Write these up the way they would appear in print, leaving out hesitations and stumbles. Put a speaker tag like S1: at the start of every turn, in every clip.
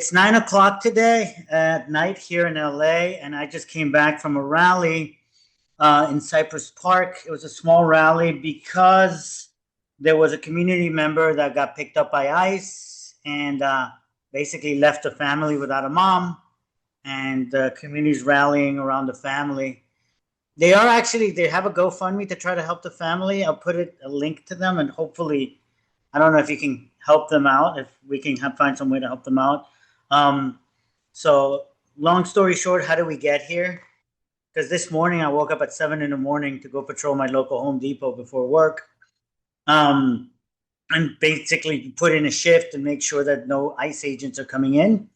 S1: It's 9 o'clock today at night here in LA, and I just came back from a rally in Cypress Park. It was a small rally because there was a community member that got picked up by ICE and basically left a family without a mom, and the community's rallying around the family. They have a GoFundMe to try to help the family. I'll put a link to them, and hopefully, I don't know if you can help them out, if we can find some way to help them out. Um, so long story short, how did we get here? Because this morning I woke up at 7 in the morning to go patrol my local Home Depot before work. Um, and basically put in a shift and make sure that no ICE agents are coming in.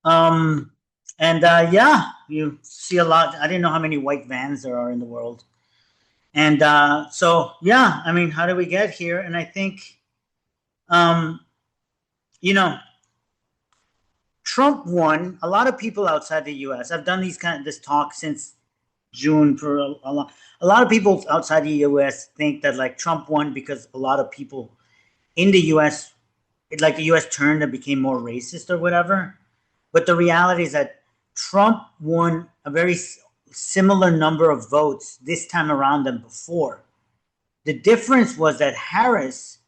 S1: Um, and yeah, you see a lot. I didn't know how many white vans there are in the world. And so, yeah, I mean, how did we get here? And I think, um, you know, Trump won. A lot of people outside the U.S. I've done this talk since June for a lot. A lot of people outside the U.S. think that like Trump won because a lot of people in the U.S. Like the U.S. turned and became more racist or whatever. But the reality is that Trump won a very similar number of votes this time around than before. The difference was that Harris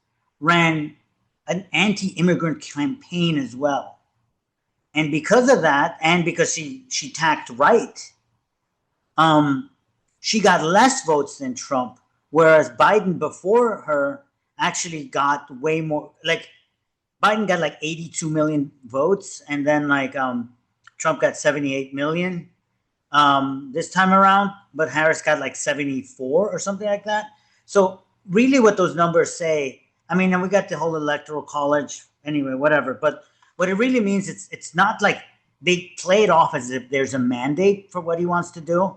S1: ran an anti-immigrant campaign as well. And because of that, and because she tacked right, she got less votes than Trump, whereas Biden before her actually got way more. Like Biden got like 82 million votes, and then Trump got 78 million this time around, but Harris got like 74 or something like that. So really, what those numbers say, I mean, and we got the whole electoral college anyway, whatever, but what it really means, it's not like they play it off as if there's a mandate for what he wants to do.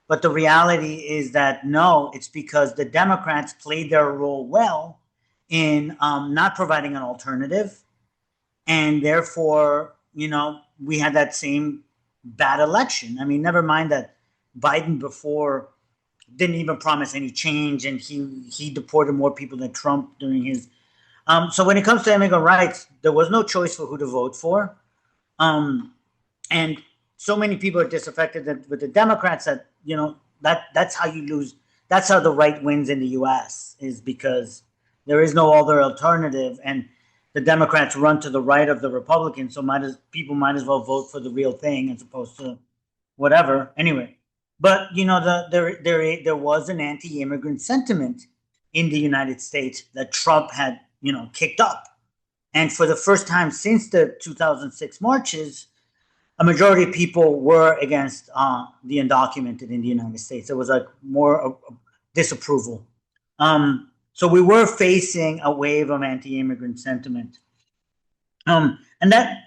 S1: But the reality is that no, it's because the Democrats played their role well in not providing an alternative. And therefore, we had that same bad election. I mean, never mind that Biden before didn't even promise any change, and he deported more people than Trump during his. So when it comes to immigrant rights, there was no choice for who to vote for. And so many people are disaffected with the Democrats that, that's how you lose. That's how the right wins in the U.S. is because there is no other alternative. And the Democrats run to the right of the Republicans. So people might as well vote for the real thing as opposed to whatever. Anyway, but, there was an anti-immigrant sentiment in the United States that Trump had, kicked up. And for the first time since the 2006 marches, a majority of people were against the undocumented in the United States. It was like more disapproval. So we were facing a wave of anti-immigrant sentiment. And that,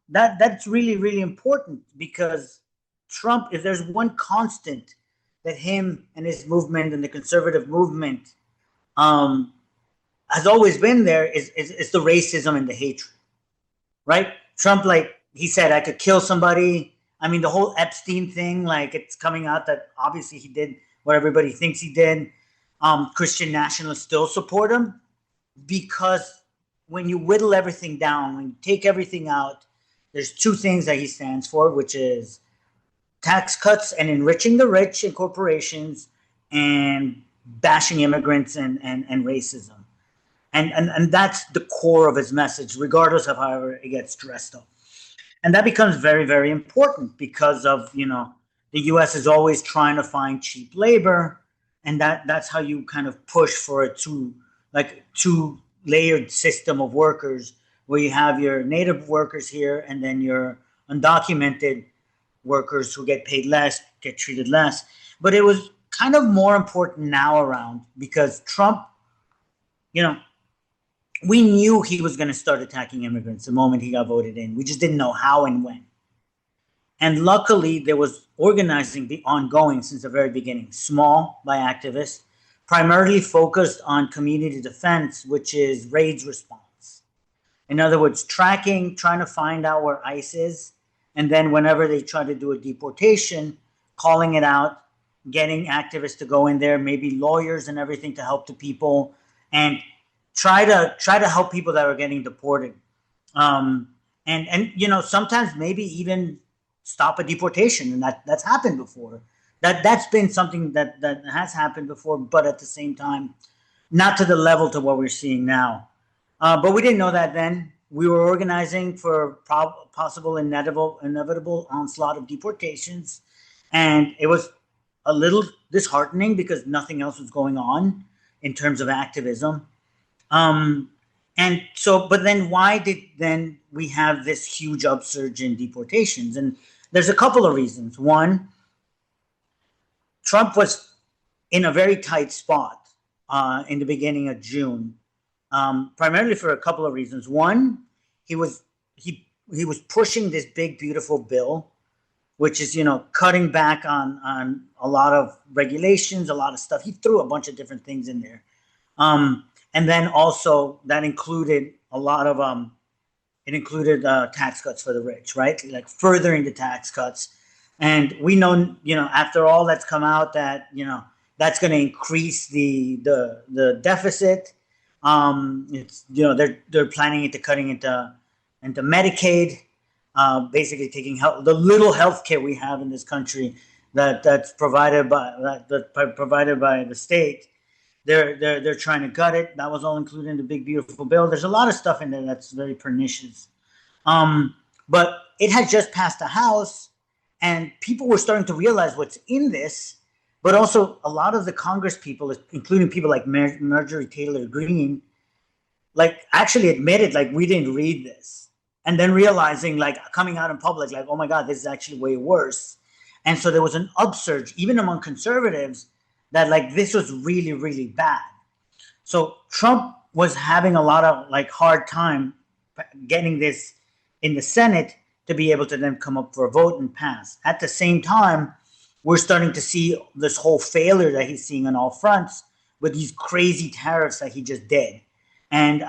S1: that's really, really important because Trump, if there's one constant that him and his movement and the conservative movement has always been there is the racism and the hatred, right? Trump, like he said, I could kill somebody. I mean, the whole Epstein thing, like it's coming out that obviously he did what everybody thinks he did. Christian nationalists still support him because when you whittle everything down, when you take everything out, there's two things that he stands for, which is tax cuts and enriching the rich and corporations and bashing immigrants and racism. And that's the core of his message, regardless of however it gets dressed up. And that becomes very, very important because of, the U.S. is always trying to find cheap labor. And that's how you kind of push for a two-layered system of workers where you have your native workers here and then your undocumented workers who get paid less, get treated less. But it was kind of more important now around because Trump, we knew he was going to start attacking immigrants the moment he got voted in. We just didn't know how and when. And luckily, there was organizing ongoing since the very beginning, small by activists, primarily focused on community defense, which is raids response. In other words, tracking, trying to find out where ICE is, and then whenever they try to do a deportation, calling it out, getting activists to go in there, maybe lawyers and everything to help the people, and try to help people that are getting deported. and sometimes maybe even stop a deportation, and that's happened before. That's been something that has happened before, but at the same time, not to the level to what we're seeing now. But we didn't know that then. We were organizing for possible inevitable onslaught of deportations, and it was a little disheartening because nothing else was going on in terms of activism. Um, and so, but then why did then we have this huge upsurge in deportations? And there's a couple of reasons. One, Trump was in a very tight spot in the beginning of June, primarily for a couple of reasons. One, he was he was pushing this big, beautiful bill, which is cutting back on a lot of regulations, a lot of stuff. He threw a bunch of different things in there, and then also that included a lot of it included tax cuts for the rich, right? Like furthering the tax cuts. And we know, after all that's come out, that that's going to increase the deficit. It's they're planning into cutting into Medicaid, basically taking the little health care we have in this country that's provided by the state. They're trying to gut it. That was all included in the big beautiful bill. There's a lot of stuff in there that's very pernicious. Um, but it had just passed the House, and people were starting to realize what's in this. But also, a lot of the Congress people, including people like Marjorie Taylor Greene, like actually admitted like we didn't read this, and then realizing like coming out in public like, oh my God, this is actually way worse. And so there was an upsurge even among conservatives that like this was really, really bad. So Trump was having a lot of like hard time getting this in the Senate to be able to then come up for a vote and pass. At the same time, we're starting to see this whole failure that he's seeing on all fronts with these crazy tariffs that he just did. And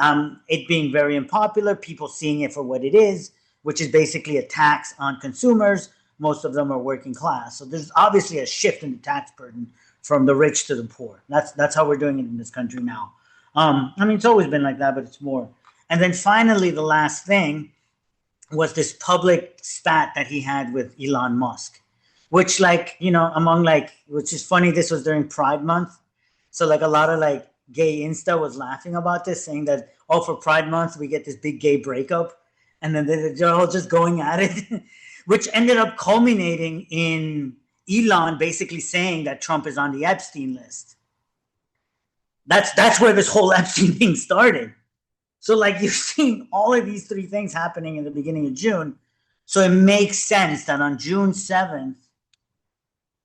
S1: it being very unpopular, people seeing it for what it is, which is basically a tax on consumers. Most of them are working class. So there's obviously a shift in the tax burden from the rich to the poor. That's how we're doing it in this country now. I mean, it's always been like that, but it's more. And then finally, the last thing was this public spat that he had with Elon Musk, which like, among like, which is funny, this was during Pride Month. So like a lot of like gay Insta was laughing about this, saying that, oh, for Pride Month, we get this big gay breakup. And then they're all just going at it, which ended up culminating in Elon basically saying that Trump is on the Epstein list. That's where this whole Epstein thing started. So like you've seen all of these three things happening in the beginning of June. So it makes sense that on June 7th,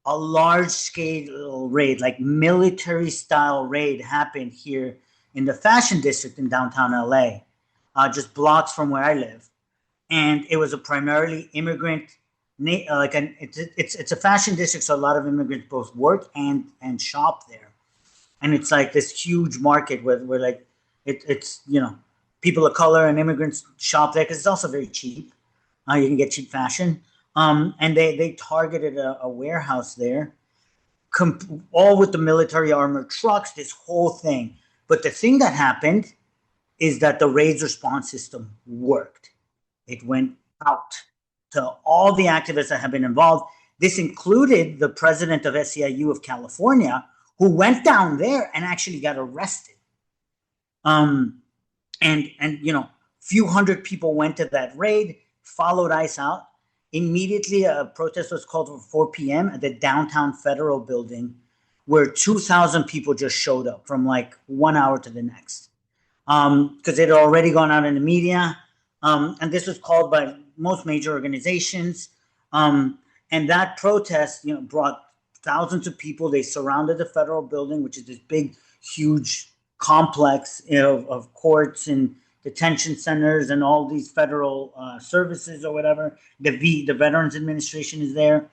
S1: a large scale raid, like military style raid, happened here in the fashion district in downtown LA, just blocks from where I live. And it was a primarily immigrant, it's a fashion district, so a lot of immigrants both work and shop there. And it's like this huge market where like it's people of color and immigrants shop there because it's also very cheap. You can get cheap fashion. And they targeted a warehouse there, all with the military armored trucks, this whole thing. But the thing that happened is that the raid's response system worked. It went out to all the activists that have been involved. This included the president of SEIU of California, who went down there and actually got arrested. And few hundred people went to that raid, followed ICE out. Immediately, a protest was called for 4 p.m. at the downtown Federal Building, where 2,000 people just showed up from like 1 hour to the next, because it had already gone out in the media. And this was called by most major organizations. And that protest, brought thousands of people. They surrounded the Federal Building, which is this big, huge complex of courts and detention centers and all these federal services or whatever. The Veterans Administration is there.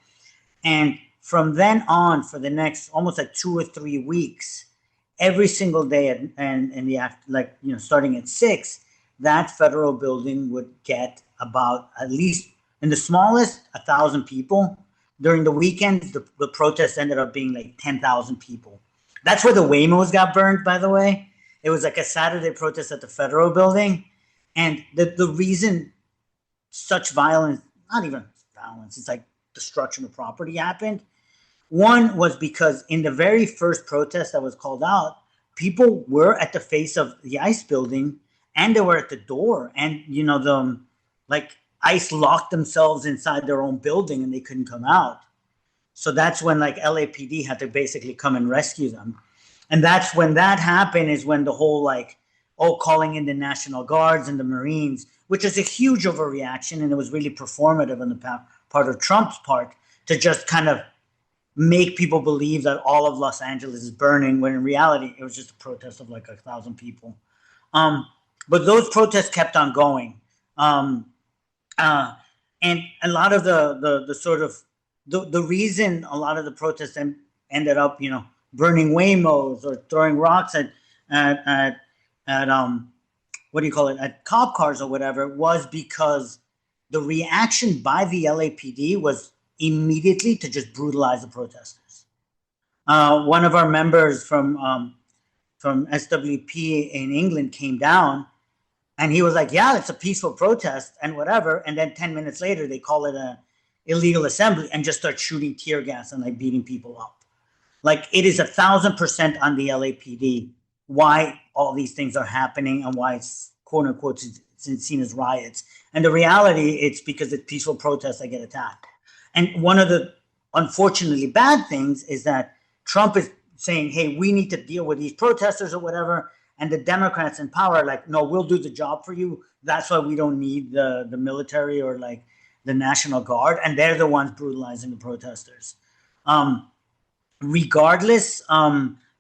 S1: And from then on, for the next almost like 2 or 3 weeks, every single day and in the after, starting at 6, that Federal Building would get about, at least in the smallest, 1,000 people. During the weekends, the protests ended up being like 10,000 people. That's where the Waymos got burned, by the way. It was like a Saturday protest at the Federal Building. And the reason such violence, not even violence, it's like destruction of property happened. One was because in the very first protest that was called out, people were at the face of the ICE building and they were at the door. And, like ICE locked themselves inside their own building and they couldn't come out. So that's when like LAPD had to basically come and rescue them. And that's when that happened, is when the whole like, oh, calling in the National Guards and the Marines, which is a huge overreaction. And it was really performative on the part of Trump's part to just kind of make people believe that all of Los Angeles is burning, when in reality it was just a protest of like 1,000 people. But those protests kept on going, and a lot of the sort of the reason a lot of the protests ended up, burning Waymos or throwing rocks at what do you call it, at cop cars or whatever, was because the reaction by the LAPD was immediately to just brutalize the protesters. One of our members from SWP in England came down, and he was like, "Yeah, it's a peaceful protest and whatever." And then 10 minutes later, they call it a illegal assembly and just start shooting tear gas and like beating people up. Like, it is 1,000% on the LAPD why all these things are happening and why it's quote unquote seen as riots. And the reality, it's because it's peaceful protests that get attacked. And one of the unfortunately bad things is that Trump is saying, hey, we need to deal with these protesters or whatever. And the Democrats in power are like, no, we'll do the job for you. That's why we don't need the military or like the National Guard. And they're the ones brutalizing the protesters. Regardless,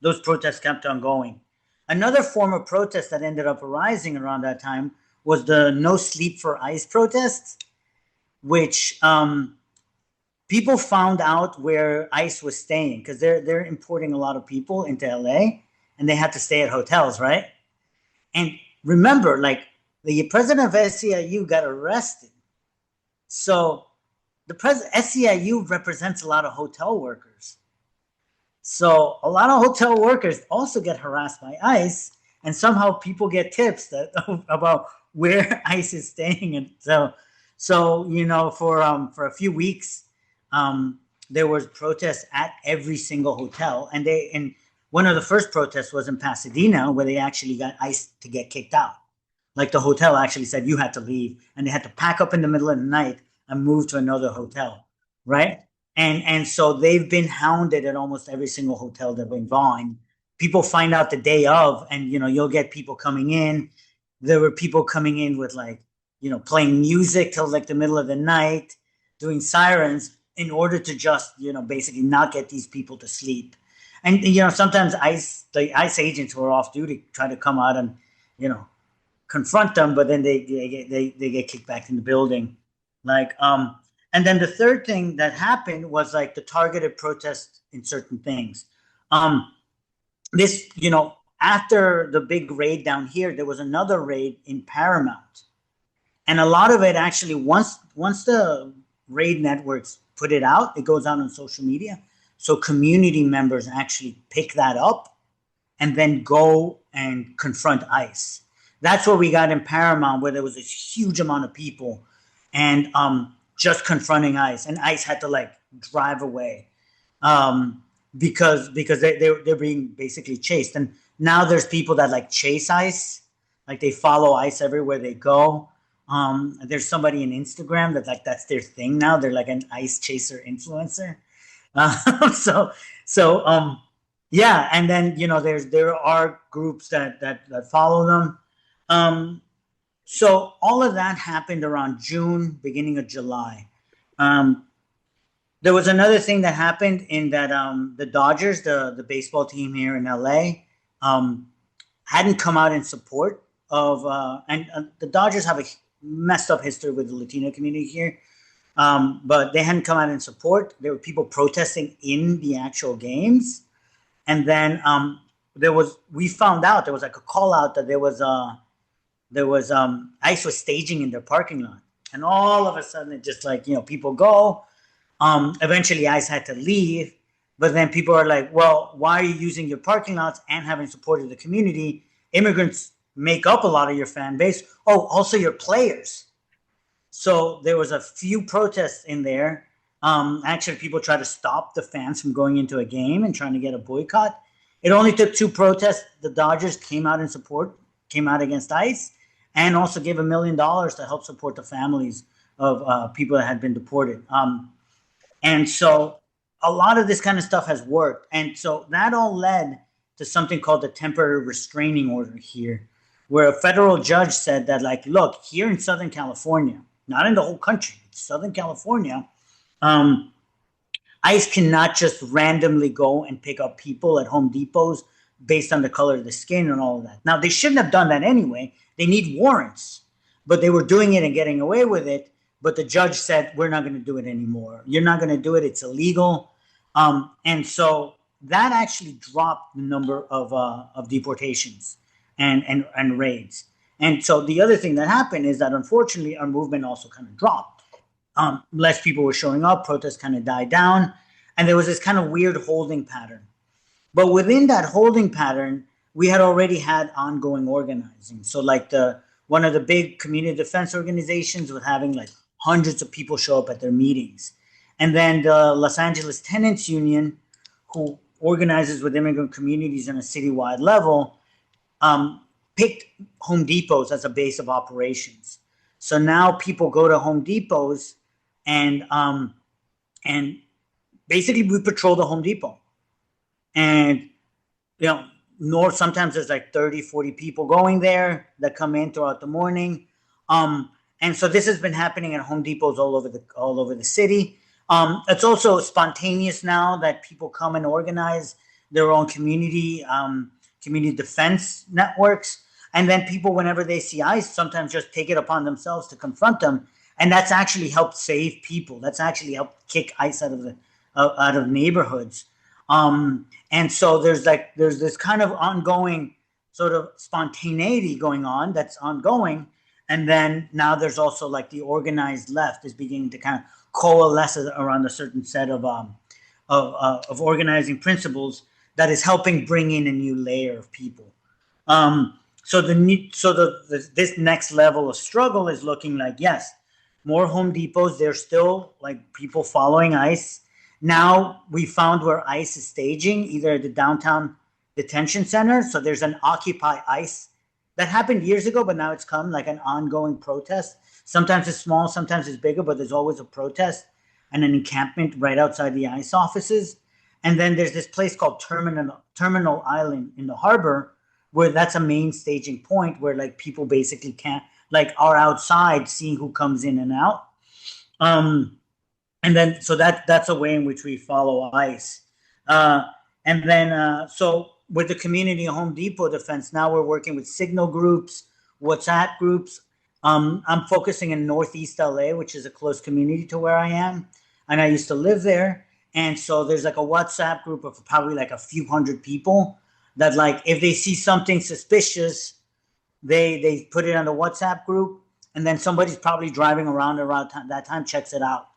S1: those protests kept on going. Another form of protest that ended up arising around that time was the No Sleep for ICE protests, which people found out where ICE was staying, because they're importing a lot of people into LA, and they had to stay at hotels, right? And remember, like, the president of SEIU got arrested. So the SEIU represents a lot of hotel workers. So a lot of hotel workers also get harassed by ICE, and somehow people get tips about where ICE is staying. And so for a few weeks, there was protests at every single hotel, and one of the first protests was in Pasadena, where they actually got ICE to get kicked out. Like, the hotel actually said you had to leave, and they had to pack up in the middle of the night and move to another hotel, right? And so they've been hounded at almost every single hotel they've been going. People find out the day of, and you'll get people coming in. There were people coming in with like, playing music till like the middle of the night, doing sirens in order to just, basically not get these people to sleep. And sometimes the ICE agents who are off duty try to come out and, confront them, but then they get kicked back in the building. Like, and then the third thing that happened was like the targeted protest in certain things. This, after the big raid down here, there was another raid in Paramount. And a lot of it actually, once the raid networks put it out, it goes out on social media. So community members actually pick that up and then go and confront ICE. That's what we got in Paramount, where there was a huge amount of people and just confronting ICE, and ICE had to like drive away because they're being basically chased. And now there's people that like chase ICE, like they follow ICE everywhere they go. There's somebody in Instagram that's their thing now. They're like an ICE chaser influencer. Yeah, and then there are groups that follow them. So all of that happened around June, beginning of July. There was another thing that happened in that the Dodgers, the baseball team here in LA, hadn't come out in support of, and the Dodgers have a messed up history with the Latino community here, but they hadn't come out in support. There were people protesting in the actual games, and then we found out there was like a call out that there was ICE was staging in their parking lot, and all of a sudden it just like people go. Eventually ICE had to leave, but then people are like, well, why are you using your parking lots and having supported the community? Immigrants make up a lot of your fan base. Oh, also your players. So there was a few protests in there. Actually, people tried to stop the fans from going into a game and trying to get a boycott. It only took two protests. The Dodgers came out in support, came out against ICE, and also gave $1 million to help support the families of people that had been deported. And so a lot of this kind of stuff has worked. And so that all led to something called the temporary restraining order here, where a federal judge said that, like, look, here in Southern California, not in the whole country, Southern California, um, ICE cannot just randomly go and pick up people at Home Depots based on the color of the skin and all of that. Now, they shouldn't have done that anyway. They need warrants, but they were doing it and getting away with it. But the judge said, we're not going to do it anymore. You're not going to do it. It's illegal. And so that actually dropped the number of deportations and raids. And so the other thing that happened is that, unfortunately, our movement also kind of dropped. Less people were showing up, protests kind of died down, and there was this kind of weird holding pattern. But within that holding pattern, we had already had ongoing organizing. So like one of the big community defense organizations was having like hundreds of people show up at their meetings. And then the Los Angeles Tenants Union, who organizes with immigrant communities on a citywide level, picked Home Depots as a base of operations. So now people go to Home Depots and basically we patrol the Home Depot. And, north, sometimes there's like 30, 40 people going there that come in throughout the morning. And so this has been happening at Home Depots all over the city. It's also spontaneous now that people come and organize their own community defense networks. And then people, whenever they see ICE, sometimes just take it upon themselves to confront them. And that's actually helped save people. That's actually helped kick ICE out of neighborhoods. And so there's this kind of ongoing sort of spontaneity going on that's ongoing. And then now there's also like the organized left is beginning to kind of coalesce around a certain set of organizing principles that is helping bring in a new layer of people. So this next level of struggle is looking like, yes, more Home Depots. There's still like people following ICE. Now we found where ICE is staging, either at the downtown detention center. So there's an Occupy ICE that happened years ago, but now it's come like an ongoing protest. Sometimes it's small, sometimes it's bigger, but there's always a protest and an encampment right outside the ICE offices. And then there's this place called Terminal Island in the harbor, where that's a main staging point where like people basically are outside seeing who comes in and out. And then so that's a way in which we follow ICE. So with the community Home Depot defense, now we're working with signal groups, WhatsApp groups. I'm focusing in Northeast LA, which is a close community to where I am. And I used to live there. And so there's like a WhatsApp group of probably like a few hundred people that, like, if they see something suspicious, they put it on the WhatsApp group, and then somebody's probably driving around that time checks it out.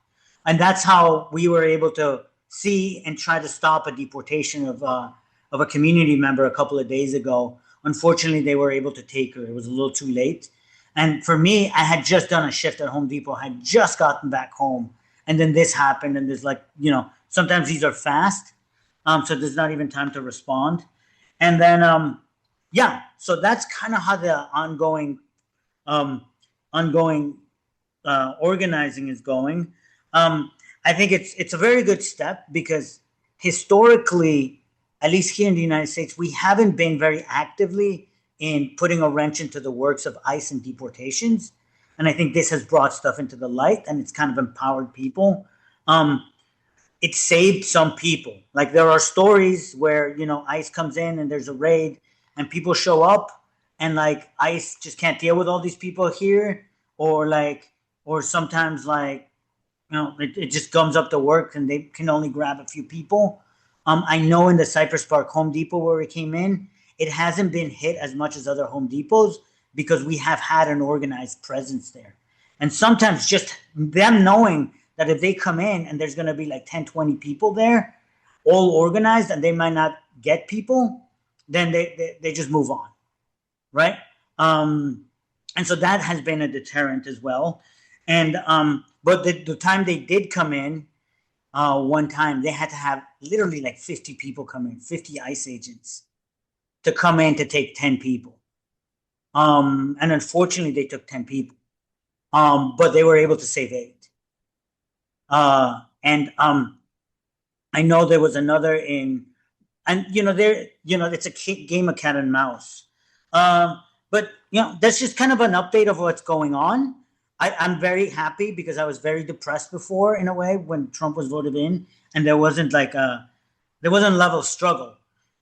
S1: And that's how we were able to see and try to stop a deportation of a community member a couple of days ago. Unfortunately, they were able to take her. It was a little too late. And for me, I had just done a shift at Home Depot. I had just gotten back home. And then this happened. And there's like, sometimes these are fast. So there's not even time to respond. And then, so that's kind of how the ongoing organizing is going. I think it's a very good step because historically, at least here in the United States, we haven't been very actively in putting a wrench into the works of ICE and deportations. And I think this has brought stuff into the light, and it's kind of empowered people. It saved some people. Like, there are stories where, ICE comes in and there's a raid and people show up and like ICE just can't deal with all these people here. Or sometimes it just gums up the work and they can only grab a few people. I know in the Cypress Park Home Depot where we came in, it hasn't been hit as much as other Home Depots because we have had an organized presence there. And sometimes just them knowing that if they come in and there's going to be like 10, 20 people there, all organized, and they might not get people, then they just move on, right? And so that has been a deterrent as well. And but the time they did come in, one time they had to have literally like 50 people come in, 50 ICE agents to come in to take 10 people. And unfortunately, they took 10 people, but they were able to save eight. And I know there was another in, and it's a game of cat and mouse. But that's just kind of an update of what's going on. I'm very happy because I was very depressed before, in a way, when Trump was voted in, and there wasn't a level of struggle.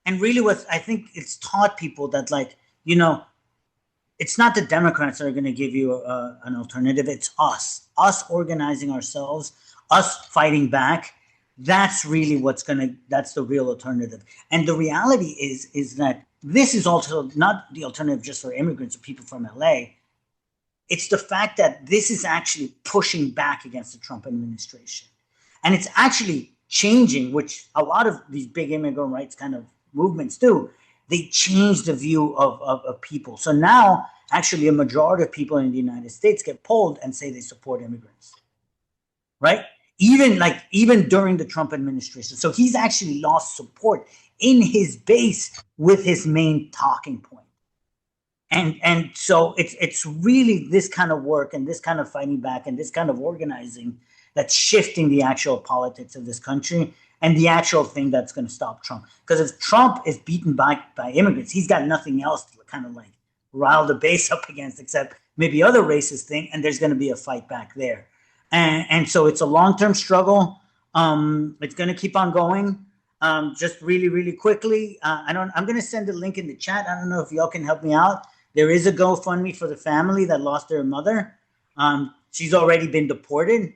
S1: And really, what I think it's taught people that, like, it's not the Democrats that are going to give you an alternative. It's us organizing ourselves, us fighting back. That's really that's the real alternative. And the reality is that this is also not the alternative just for immigrants or people from LA. It's the fact that this is actually pushing back against the Trump administration. And it's actually changing, which a lot of these big immigrant rights kind of movements do. They change the view of people. So now, actually, a majority of people in the United States get polled and say they support immigrants, right? Even during the Trump administration. So he's actually lost support in his base with his main talking point. And so it's really this kind of work and this kind of fighting back and this kind of organizing that's shifting the actual politics of this country and the actual thing that's going to stop Trump. Because if Trump is beaten back by immigrants, he's got nothing else to kind of like rile the base up against except maybe other racist thing, and there's going to be a fight back there. And so it's a long-term struggle. It's going to keep on going. Just really, really quickly, I'm going to send a link in the chat. I don't know if y'all can help me out. There is a GoFundMe for the family that lost their mother. She's already been deported.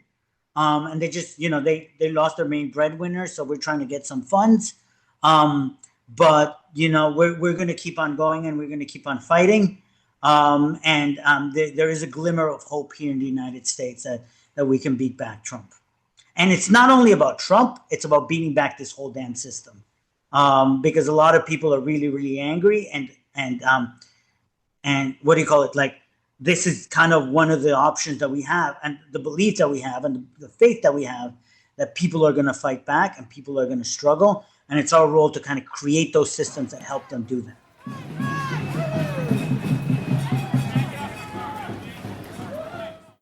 S1: And they just, they lost their main breadwinner. So we're trying to get some funds. But, we're going to keep on going and we're going to keep on fighting. There is a glimmer of hope here in the United States that we can beat back Trump. And it's not only about Trump, it's about beating back this whole damn system. Because a lot of people are really, really angry and what do you call it? Like, this is kind of one of the options that we have and the belief that we have and the faith that we have that people are going to fight back and people are going to struggle. And it's our role to kind of create those systems that help them do that.